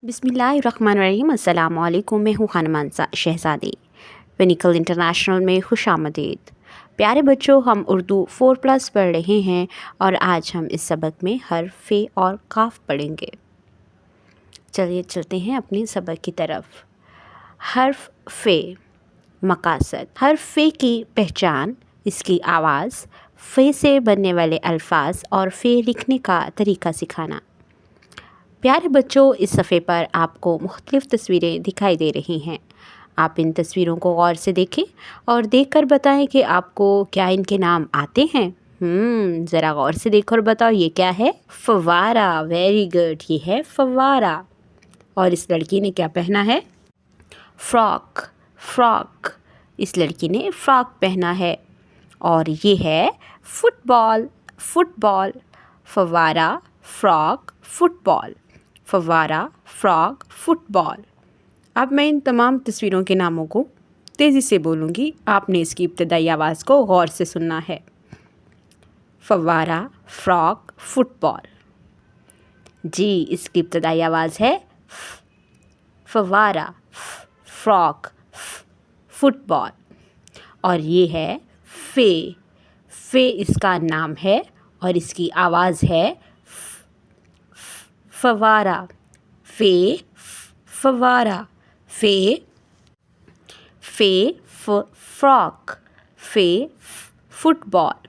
बिस्मिल्लाहिर्रहमानिर्रहीम। अस्सलाम वालेकुम। मैं हूँ खानम शहज़ादी। पिनिकल इंटरनेशनल में खुशामदीद। प्यारे बच्चों, हम उर्दू 4+ पढ़ रहे हैं और आज हम इस सबक में हर्फ फ़े और काफ पढ़ेंगे। चलिए चलते हैं अपने सबक की तरफ। हर्फ फ़े, मकासद। हर्फ फ़े की पहचान, इसकी आवाज़, फ़े से बनने वाले अल्फाज और फ़े लिखने का तरीका सिखाना। प्यारे बच्चों, इस सफ़े पर आपको मुख्तलिफ़ तस्वीरें दिखाई दे रही हैं। आप इन तस्वीरों को गौर से देखें और देखकर बताएं कि आपको क्या इनके नाम आते हैं। ज़रा गौर से देखो और बताओ, ये क्या है? फव्वारा। वेरी गुड, ये है फव्वारा। और इस लड़की ने क्या पहना है? फ्रॉक। फ्रॉक, इस लड़की ने फ्रॉक पहना है। और ये है फुटबॉल। फुटबॉल। फव्वारा, फ्रॉक, फुटबॉल। फव्वारा, फ्रॉक, फुटबॉल। अब मैं इन तमाम तस्वीरों के नामों को तेज़ी से बोलूँगी, आपने इसकी इब्तदाई आवाज़ को गौर से सुनना है। फव्वारा, फ्रॉक, फुटबॉल। जी, इसकी इब्तदाई आवाज़ है फव्वारा, फ्रॉक, फुटबॉल। और ये है फ़े। फ़े इसका नाम है और इसकी आवाज़ है फव्वारा। फ़े, फव्वारा। फ़े, फ़े, फ्रॉक। फ़े, फुटबॉल।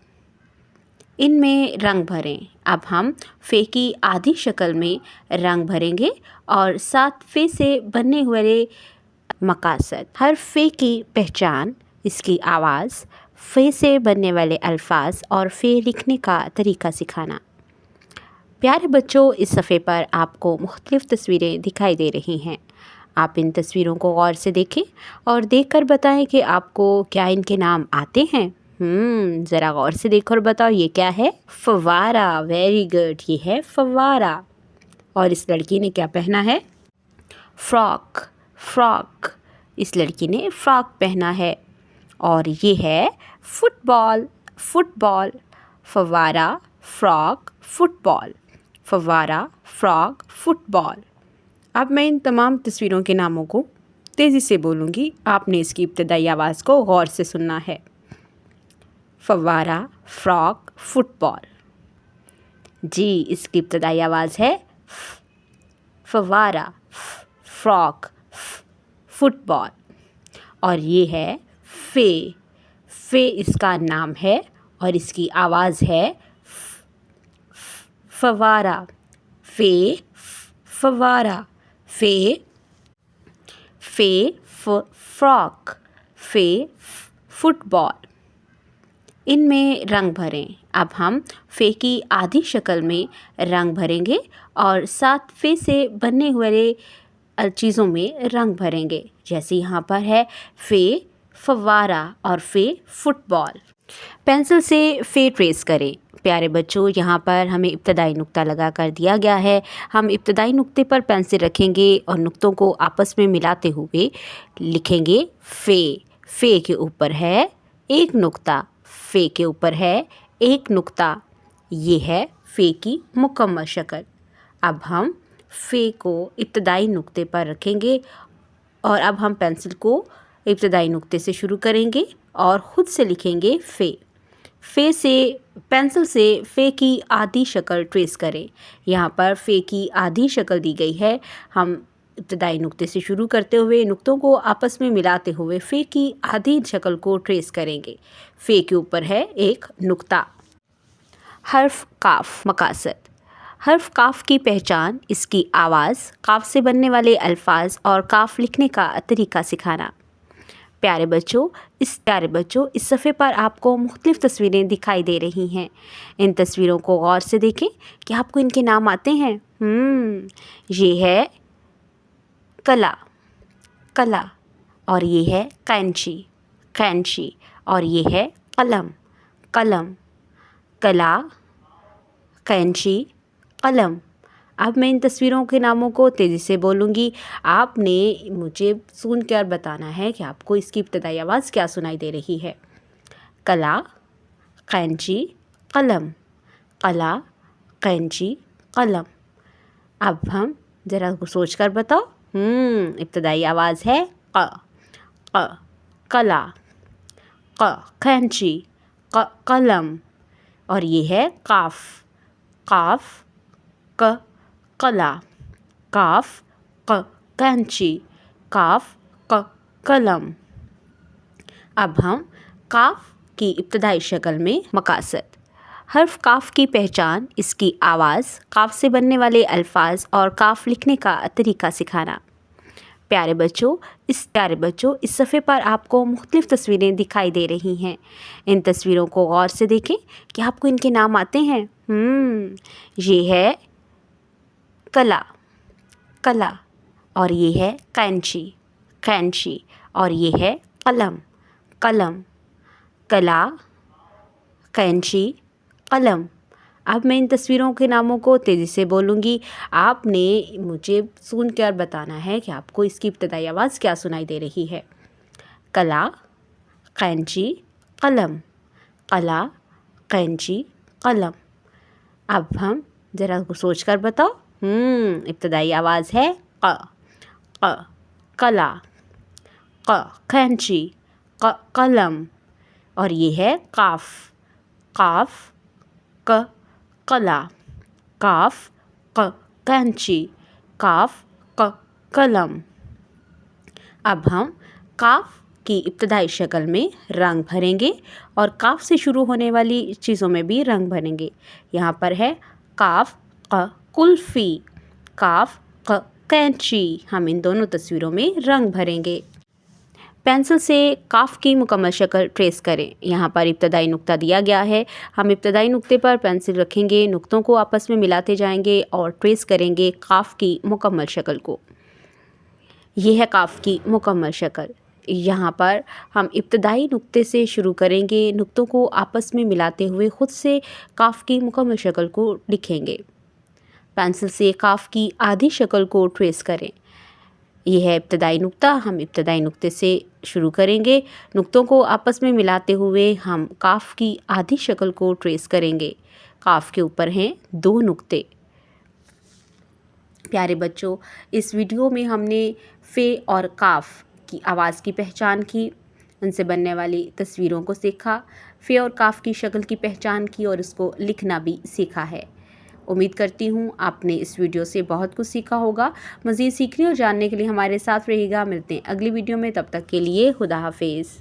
इनमें रंग भरें। अब हम फ़े की आधी शक्ल में रंग भरेंगे और साथ फ़े से बनने वाले मकासद। हर फ़े की पहचान, इसकी आवाज़, फ़े से बनने वाले अल्फाज और फ़े लिखने का तरीका सिखाना। प्यारे बच्चों, इस सफ़े पर आपको मुख्तलिफ़ तस्वीरें दिखाई दे रही हैं। आप इन तस्वीरों को गौर से देखें और देखकर बताएं कि आपको क्या इनके नाम आते हैं। ज़रा गौर से देखो और बताओ, ये क्या है? फव्वारा। वेरी गुड, ये है फव्वारा। और इस लड़की ने क्या पहना है? फ्रॉक। फ्रॉक, इस लड़की ने फ्रॉक पहना है। और ये है फुटबॉल। फुटबॉल। फव्वारा, फ्रॉक, फुटबॉल। फव्वारा, फ्रॉक, फुटबॉल। अब मैं इन तमाम तस्वीरों के नामों को तेज़ी से बोलूँगी, आपने इसकी इब्तदाई आवाज़ को गौर से सुनना है। फव्वारा, फ्रॉक, फुटबॉल। जी, इसकी इब्तदाई आवाज़ है फव्वारा, फ्रॉक, फुटबॉल। और ये है फ़े। फ़े इसका नाम है और इसकी आवाज़ है फव्वारा। फ़े, फव्वारा। फ़े, फ़े, फ्रॉक। फ़े, फुटबॉल। इनमें रंग भरें। अब हम फ़े की आधी शक्ल में रंग भरेंगे और साथ फ़े से बनने वाले चीज़ों में रंग भरेंगे। जैसे यहाँ पर है फ़े, फव्वारा और फ़े, फुटबॉल। पेंसिल से फ़े ट्रेस करें। प्यारे बच्चों, यहाँ पर हमें इब्तदाई नुक्ता लगा कर दिया गया है। हम इब्तदाई नुक्ते पर पेंसिल रखेंगे और नुक्तों को आपस में मिलाते हुए लिखेंगे फ़े। फ़े के ऊपर है एक नुक्ता। फ़े के ऊपर है एक नुक्ता। ये है फ़े की मुकम्मल शक्ल। अब हम फ़े को इब्तदाई नुक्ते पर रखेंगे और अब हम पेंसिल को इब्तदाई नुक्ते से शुरू करेंगे और ख़ुद से लिखेंगे फ़े। फ़े से पेंसिल से फ़े की आधी शक्ल ट्रेस करें। यहाँ पर फ़े की आधी शक्ल दी गई है। हम इब्तदाई नुक्ते से शुरू करते हुए नुक्तों को आपस में मिलाते हुए फ़े की आधी शक्ल को ट्रेस करेंगे। फ़े के ऊपर है एक नुक्ता। हर्फ काफ, मकासद। हर्फ काफ की पहचान, इसकी आवाज़, काफ से बनने वाले अल्फाज और काफ लिखने का तरीका सिखाना। प्यारे बच्चों, इस सफ़े पर आपको मुख्तलिफ़ तस्वीरें दिखाई दे रही हैं। इन तस्वीरों को गौर से देखें कि आपको इनके नाम आते हैं। ये है कला। कला। और ये है कैंची। कैंची। और ये है कलम। कलम। कला, कैंची, कलम। अब मैं इन तस्वीरों के नामों को तेज़ी से बोलूँगी, आपने मुझे सुन कर बताना है कि आपको इसकी इब्तदाई आवाज़ क्या सुनाई दे रही है। कला, कैंची, कलम। कला, कैंची, कलम। अब हम ذرا سوچ کر بتاؤ. ابتدائی آواز ہے ق. ق قلا. ق قینچی. ق قلم. اور یہ ہے قاف. قاف ق قلا. قاف ق قینچی. قاف ق قلم. اب ہم قاف کی ابتدائی شکل میں مقاصد. حرف قاف کی پہچان، اس کی آواز، قاف سے بننے والے الفاظ اور قاف لکھنے کا طریقہ سکھانا. پیارے بچوں اس صفحے پر آپ کو مختلف تصویریں دکھائی دے رہی ہیں. ان تصویروں کو غور سے دیکھیں کہ آپ کو ان کے نام آتے ہیں. یہ ہے کلا. کلا. اور یہ ہے قینچی. قینچی. اور یہ ہے قلم. قلم. کلا، قینچی، قلم. اب میں ان تصویروں کے ناموں کو تیزی سے بولوں گی. آپ نے مجھے سن کر بتانا ہے کہ آپ کو اس کی ابتدائی آواز کیا سنائی دے رہی ہے. کلا، قینچی، قلم. کلا، قینچی، قلم. اب ہم ذرا سوچ کر بتاؤ. ابتدائی آواز ہے ق. ق کلا. ق قینچی. ق قلم. اور یہ ہے قاف. قاف ق قلا. قاف ق قینچی. قاف ق قلم. اب ہم قاف کی ابتدائی شکل میں رنگ بھریں گے اور قاف سے شروع ہونے والی چیزوں میں بھی رنگ بھریں گے. یہاں پر ہے قاف ق قلفی. قاف ق قینچی. ہم ان دونوں تصویروں میں رنگ بھریں گے. پینسل سے قاف کی مکمل شکل ٹریس کریں. یہاں پر ابتدائی نقطہ دیا گیا ہے. ہم ابتدائی نقطے پر پینسل رکھیں گے، نقطوں کو آپس میں ملاتے جائیں گے اور ٹریس کریں گے قاف کی مکمل شکل کو. یہ ہے قاف کی مکمل شکل. یہاں پر ہم ابتدائی نقطے سے شروع کریں گے، نقطوں کو آپس میں ملاتے ہوئے خود سے قاف کی مکمل شکل کو لکھیں گے. پینسل سے قاف کی آدھی شکل کو ٹریس کریں. یہ ہے ابتدائی نقطہ. ہم ابتدائی نقطے سے شروع کریں گے، نقطوں کو آپس میں ملاتے ہوئے ہم قاف کی آدھی شکل کو ٹریس کریں گے. قاف کے اوپر ہیں 2 نقطے. پیارے بچوں، اس ویڈیو میں ہم نے ف اور قاف کی آواز کی پہچان کی، ان سے بننے والی تصویروں کو سیکھا، ف اور قاف کی شکل کی پہچان کی اور اس کو لکھنا بھی سیکھا ہے. امید کرتی ہوں آپ نے اس ویڈیو سے بہت کچھ سیکھا ہوگا. مزید سیکھنے اور جاننے کے لیے ہمارے ساتھ رہیے گا. ملتے ہیں اگلی ویڈیو میں. تب تک کے لیے خدا حافظ.